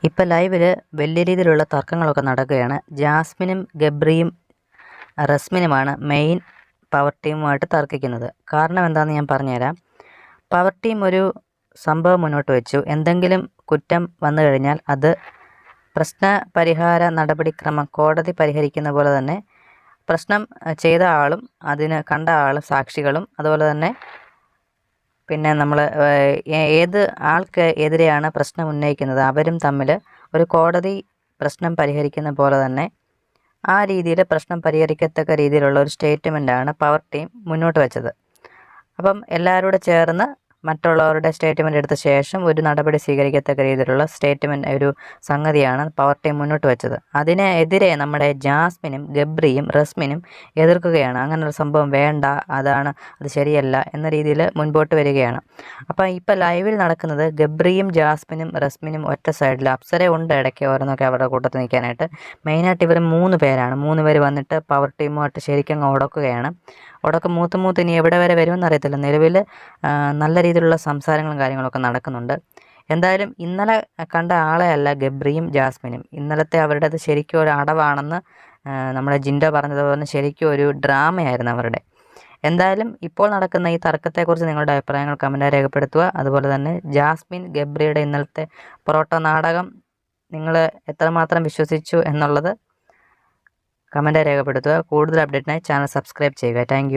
ഇപ്പോൾ ലൈവിൽ വലിയ രീതിയിലുള്ള തർക്കങ്ങളൊക്കെ നടക്കുകയാണ്. ജാസ്മിനും ഗബ്രിയും റസ്മിനുമാണ് മെയിൻ പവർ ടീമുമായിട്ട് തർക്കിക്കുന്നത്. കാരണം എന്താണെന്ന് ഞാൻ പറഞ്ഞുതരാം. പവർ ടീം ഒരു സംഭവം മുന്നോട്ട് വെച്ചു. എന്തെങ്കിലും കുറ്റം വന്നു കഴിഞ്ഞാൽ അത് പ്രശ്ന പരിഹാര നടപടിക്രമം കോടതി പരിഹരിക്കുന്ന പോലെ തന്നെ പ്രശ്നം ചെയ്ത ആളും അതിന് കണ്ട ആളും സാക്ഷികളും അതുപോലെ തന്നെ പിന്നെ നമ്മൾ ഏത് ആൾക്ക് എതിരെയാണ് പ്രശ്നം ഉന്നയിക്കുന്നത് അവരും തമ്മിൽ ഒരു കോടതി പ്രശ്നം പരിഹരിക്കുന്ന പോലെ തന്നെ ആ രീതിയിൽ പ്രശ്നം പരിഹരിക്കത്തക്ക രീതിയിലുള്ള ഒരു സ്റ്റേറ്റ്മെൻറ്റാണ് പവർ ടീം മുന്നോട്ട് വെച്ചത്. അപ്പം എല്ലാവരും കൂടെ ചേർന്ന് മറ്റുള്ളവരുടെ സ്റ്റേറ്റ്മെൻറ്റ് എടുത്ത ശേഷം ഒരു നടപടി സ്വീകരിക്കത്തക്ക രീതിയിലുള്ള സ്റ്റേറ്റ്മെൻറ്റ് ഒരു സംഗതിയാണ് പവർ ടീം മുന്നോട്ട് വെച്ചത്. അതിനെതിരെ നമ്മുടെ ജാസ്മിനും ഗബ്രിയും റസ്മിനും എതിർക്കുകയാണ്. അങ്ങനൊരു സംഭവം വേണ്ട, അത് ശരിയല്ല എന്ന രീതിയിൽ മുൻപോട്ട് വരികയാണ്. അപ്പോൾ ഇപ്പോൾ ലൈവിൽ നടക്കുന്നത് ഗബ്രിയും ജാസ്മിനും റസ്മിനും ഒറ്റ സൈഡിൽ, അപ്സര ഉണ്ട് ഇടയ്ക്ക് ഓരോന്നൊക്കെ അവരുടെ കൂട്ടത്തിൽ നിൽക്കാനായിട്ട്. മെയിനായിട്ട് ഇവർ 3 പേരാണ്. 3 പേര് വന്നിട്ട് പവർ ടീമുമായിട്ട് ശരിക്കും അങ്ങ് ഉടക്കുകയാണ്. മൂത്ത് ഇനി എവിടെ വരെ വരുമെന്ന് അറിയത്തില്ല. നിലവിൽ നല്ല രീതിയിലുള്ള സംസാരങ്ങളും കാര്യങ്ങളൊക്കെ നടക്കുന്നുണ്ട്. എന്തായാലും ഇന്നലെ കണ്ട ആളെ അല്ല ഗബ്രിയും ജാസ്മിനും. ഇന്നലത്തെ അവരുടേത് ശരിക്കും ഒരു അടവാണെന്ന് നമ്മുടെ ജിൻഡോ പറഞ്ഞതുപോലെ ശരിക്കും ഒരു ഡ്രാമയായിരുന്നു അവരുടെ. എന്തായാലും ഇപ്പോൾ നടക്കുന്ന ഈ തർക്കത്തെക്കുറിച്ച് നിങ്ങളുടെ അഭിപ്രായങ്ങൾ കമൻറ്റായി രേഖപ്പെടുത്തുക. അതുപോലെ തന്നെ ജാസ്മിൻ ഗബ്രിയുടെ ഇന്നലത്തെ പൊറോട്ട നാടകം നിങ്ങൾ എത്രമാത്രം വിശ്വസിച്ചു എന്നുള്ളത് കമൻറ്റായി രേഖപ്പെടുത്തുക. കൂടുതൽ അപ്ഡേറ്റിനായി ചാനൽ സബ്സ്ക്രൈബ് ചെയ്യുക. താങ്ക്